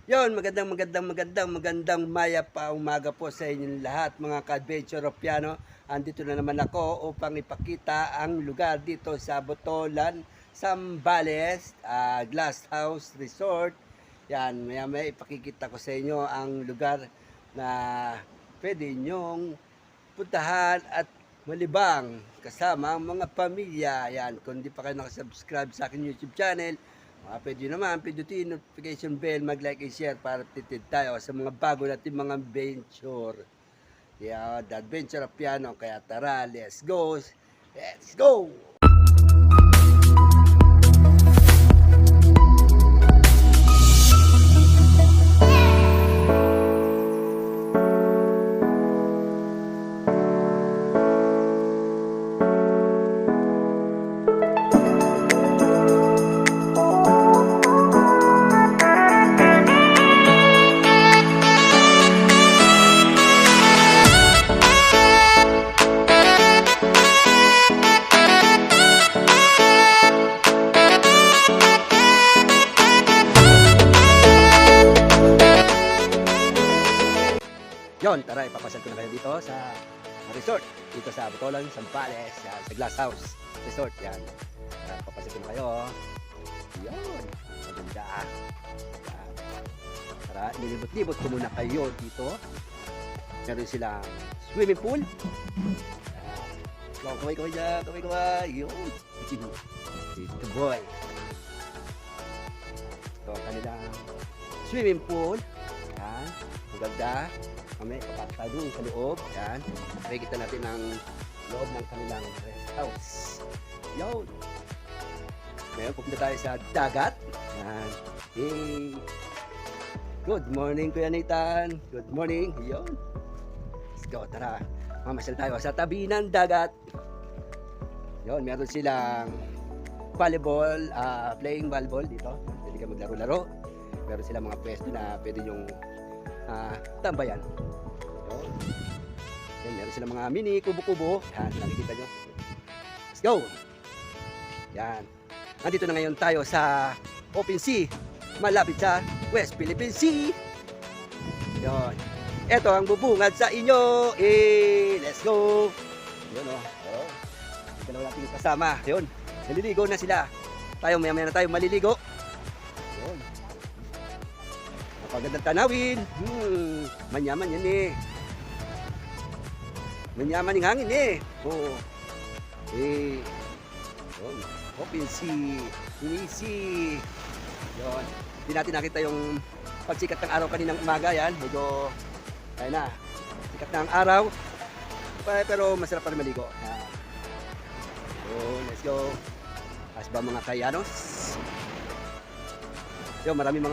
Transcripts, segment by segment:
Yon, magandang maya pa umaga po sa inyong lahat mga ka-adventure of piano. Andito na naman ako upang ipakita ang lugar dito sa Botolan, Zambales, Glass House Resort. Yan, maya ipakikita ko sa inyo ang lugar na pwede nyong puntahan at malibang kasama ang mga pamilya. Yan, kung di pa kayo nakasubscribe sa akin YouTube channel, pwede naman pindutin notification bell, mag-like and share para titid tayo sa mga bago natin mga venture. Yeah, the adventure of piano. Kaya tara, let's go! Let's go! Yon, tara, ipapasal ko na kayo dito sa resort. Dito sa Botolan, Zambales, yan, sa Glass House Resort. Yan. Tara, ipapasal ko na kayo. Yon, maganda. Yan. Tara, nilibot-libot ko muna kayo dito. Meron silang swimming pool. Kaway-kaway dyan, kaway-kaway. Yon. Dito boy. Ito ang kanilang swimming pool. Yan, maganda. Kami, papasok tayo doon sa loob. Yan. Makikita natin ang loob ng kanilang rest house. Yun. Ngayon, pupunta tayo sa dagat. Yan. Hey. Good morning, Kuya Nathan. Good morning. Yun. Let's go, tara. Mamasyal tayo sa tabi ng dagat. Yun, meron silang volleyball, playing volleyball dito. Pwede ka maglaro-laro. Meron silang mga pwesto na pwede yung tambayan. Yan, meron silang mga mini kubo-kubo. Yan, nakikita nyo. Let's go! Yan. Nandito na ngayon tayo sa Open Sea, malapit sa West Philippine Sea. Yan. Ito ang bubungad sa inyo. Let's go! Yun o. Dalawa natin kasama. Yun. Naliligo na sila. Tayo, maya-maya na tayo maliligo. Yun. Napagandang tanawin. Manyaman yan eh. Manyaman yung hangin eh. Oo. Yun. Open sea. Easy. Yun. Hindi natin nakita yung pagsikat ng araw kaninang umaga. Yan. Medyo, ayun na. Sikat na ang araw. Pero masarap pa rin maligo. Yan. Yun. Let's go. As ba mga kayanos? Yun. Marami.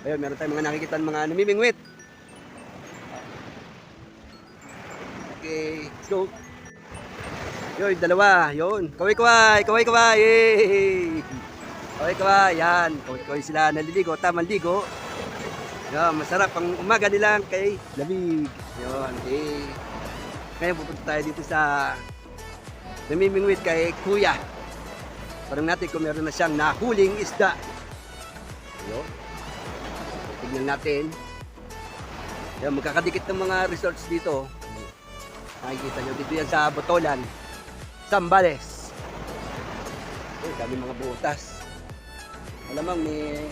Ayun, meron tayong mga nakikita mga namimingwit. Okay, let's go. Yun, dalawa. Yun, kaway-kaway. Yay! Kaway-kaway, yan. Kaway-kaway sila naliligo, tamang ligo. Yan, masarap ang umaga nilang kay lamig. Yun, okay. Ngayon pupunta tayo dito sa namimingwit kay Kuya. Parang natin kung meron na siyang nahuling isda. Yun. Tignan natin. Yan, magkakadikit ng mga resorts dito. Nakikita nyo dito yan sa Botolan, Zambales. Uy, dami mga butas. Malamang may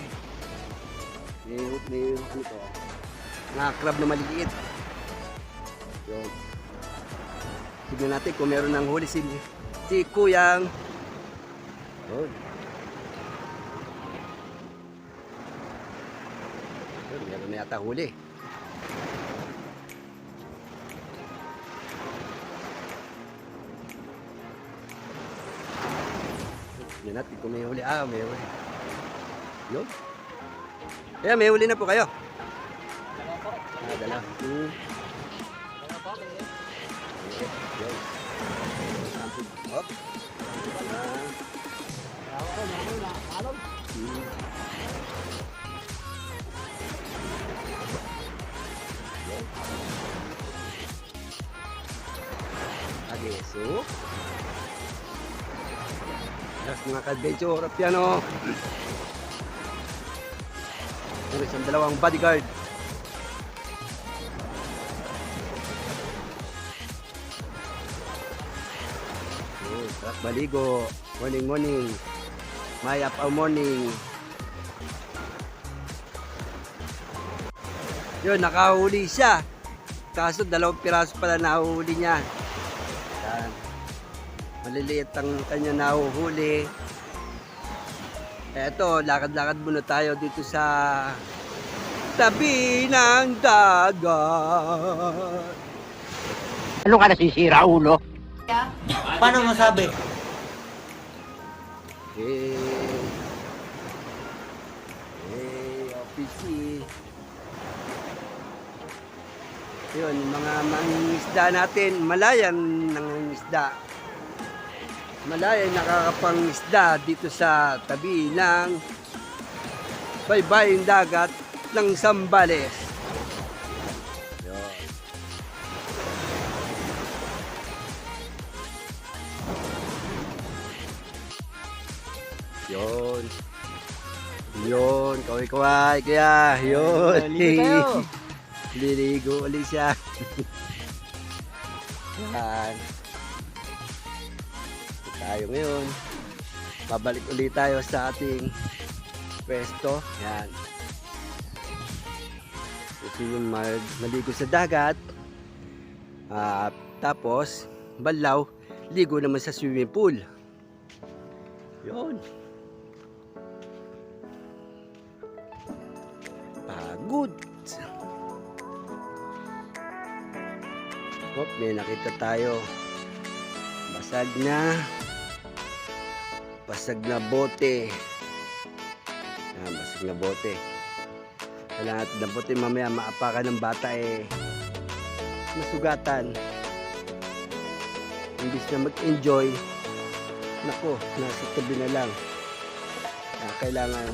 ano to, mga crab na maliliit. Yun. Tignan natin kung meron ng huli si Kuyang. Yun. Meron na yata huli. Tignan natin kung may huli. May huli. Yun. Kaya may huli na po kayo. Dala. Yun. Hop. So, yes, mga ka-adventure piano. Yung isang dalawang bodyguard. Sarap maligo. Morning, morning. May up morning. Yun, nakahuli siya. Kaso 2 piraso pala nahuhuli niya. Yan. Maliliit ang kanya nahuhuli. Eto, lakad-lakad muna tayo dito sa tabi ng dagat. Ano ka nasisira, ulo? Paano masabi? OPC. Yun, mga mangingisda natin, malayang nangingisda. Malayang nakakapangisda dito sa tabi ng baybaying dagat ng Zambales. Yun. Yun. Yun, kaway-kaway, kaya, yun. Liligo ulit siya. Yan. Tayo ngayon. Babalik ulit tayo sa ating pwesto. Yan. Kasi yung maligo sa dagat. Tapos, balaw, ligo naman sa swimming pool. Yun. Pagod. Oh, may nakita tayo. Basag na bote. Yan, basag na bote. Kailangan natin na bote mamaya maapakan ng bata masugatan. Imbis na mag-enjoy, nako, nasa tabi na lang. Kailangan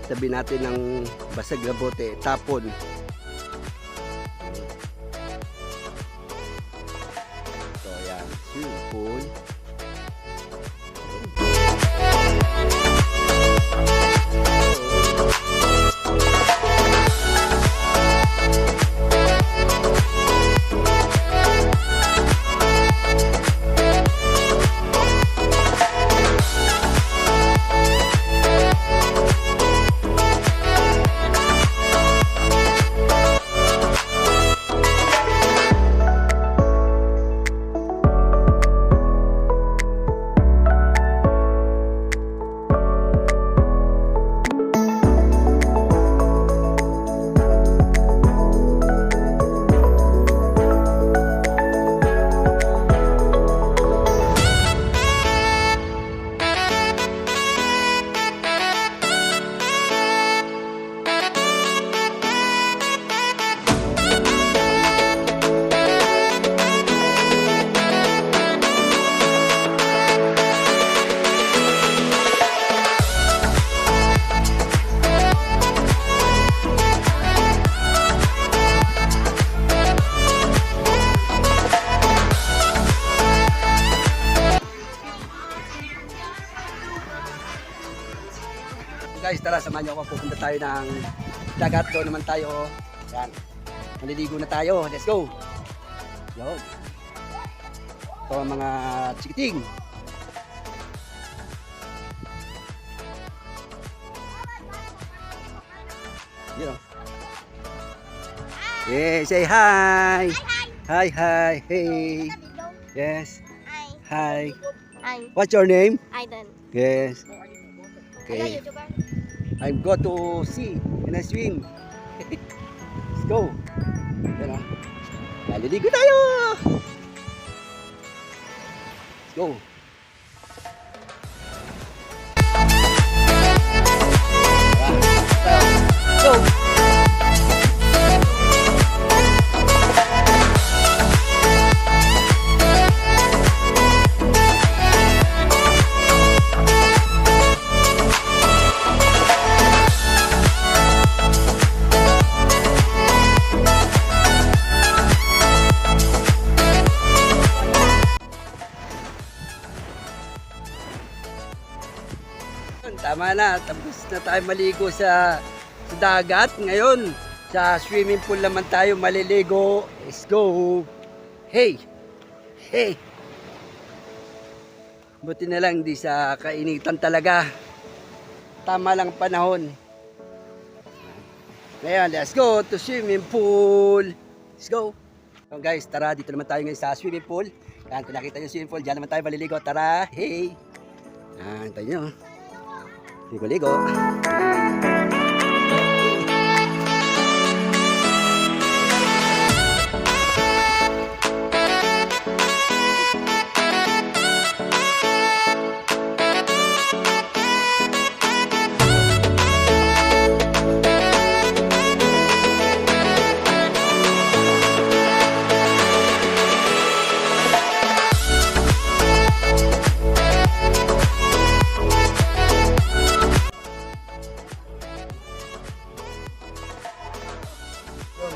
tabi natin ng basag na bote, tapon. So yan, swimming pool. Guys, tara, samahan niyo ako. Pupunta tayo ng dagat. Doon naman tayo. Yan. Maliligo na tayo. Let's go. Yun. Ito ang mga chikiting. Yun o. Yeah, say hi. Hi, hi. Hey. Yes. Hi. Hi. What's your name? Aiden. Yes. Hello, Okay. YouTuber. I'm go to sea and I swim. Let's go. Yan o. Maliligo tayo. Let's go. Tara. Go. Tama na, tapos na tayo maligo sa sa dagat. Ngayon, sa swimming pool naman tayo maliligo. Let's go! Hey! Hey! Buti na lang, di sa kainitan talaga. Tama lang panahon. Ngayon, let's go to swimming pool. Let's go! So guys, tara, dito naman tayo ngayon sa swimming pool. Yan, kung nakita nyo swimming pool, dyan naman tayo maliligo. Tara, hey! Yan, tayo nyo. Ligo-ligo.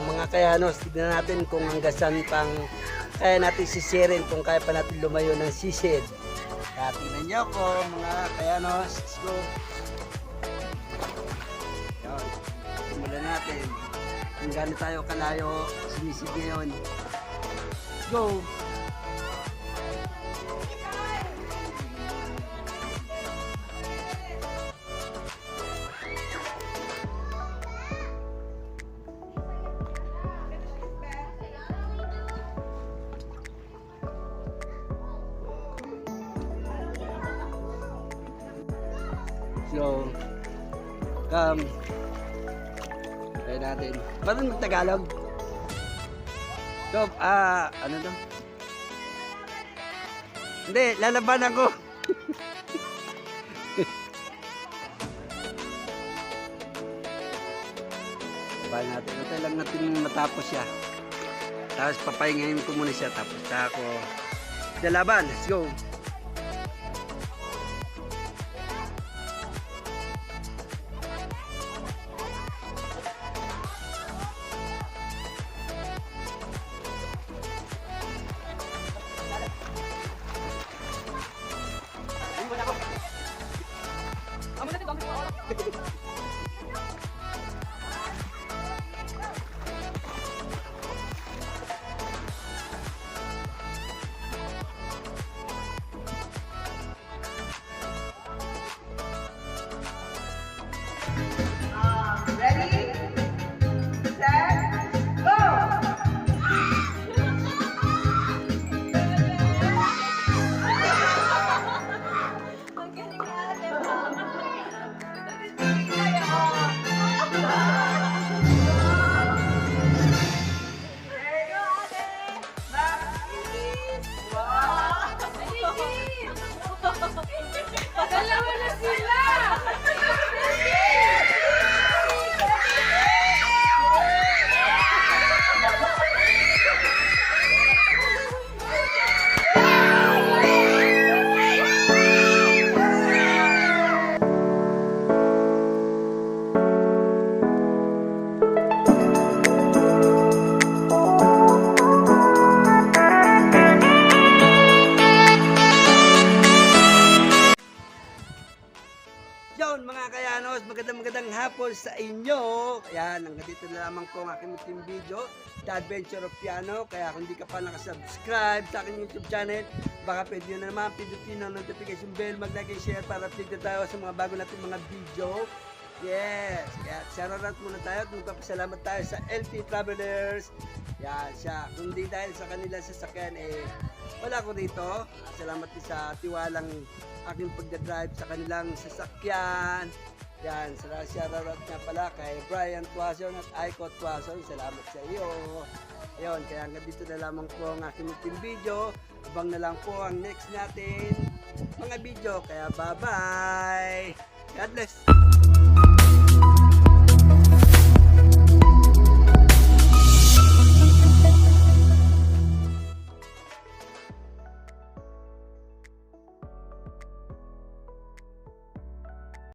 Mga kayanos, tignan natin kung hanggang saan pang kaya natin sisirin, kung kaya pa natin lumayo ng sisid. Kaya tignan nyo ko mga kayanos, let's go. Yan, simulan natin kung gaano tayo kalayo sinisid ngayon. Let's go. So, try natin. Parang Tagalog. So, ano to? Hindi, lalaban ako. Laban natin. Ito lang natin matapos siya. Tapos papahingahin ko muna siya. Tapos ako lalaban. Let's go. Ready, set, go! Ang galing na ate mo. Natitigil kayo. There you go, ate. Bilis. Wow. Bilis. Dalawa na sila. Yun mga kayanos, magandang hapon sa inyo. Ayan, hanggang dito na lamang po ang aking munting video, The Adventure of Piano. Kaya kung di ka pa nakasubscribe sa aking YouTube channel, baka pwede nyo na naman pindutin ang notification bell, mag-like and share para update tayo sa mga bago natin mga video. Yes, kaya shoutout muna tayo at magpapasalamat tayo sa LT Travelers. Yan siya, kung di dahil sa kanila sasakyan wala ko dito. Salamat din sa tiwalang aking pagdadrive sa kanilang sasakyan. Yan, shoutout nga pala kay Brian Tuason at Aiko Tuason. Salamat sa iyo. Ayun, kaya hanggang dito na lamang po ang aking munting video. Abang na lang po ang next natin mga video. Kaya bye-bye! God bless!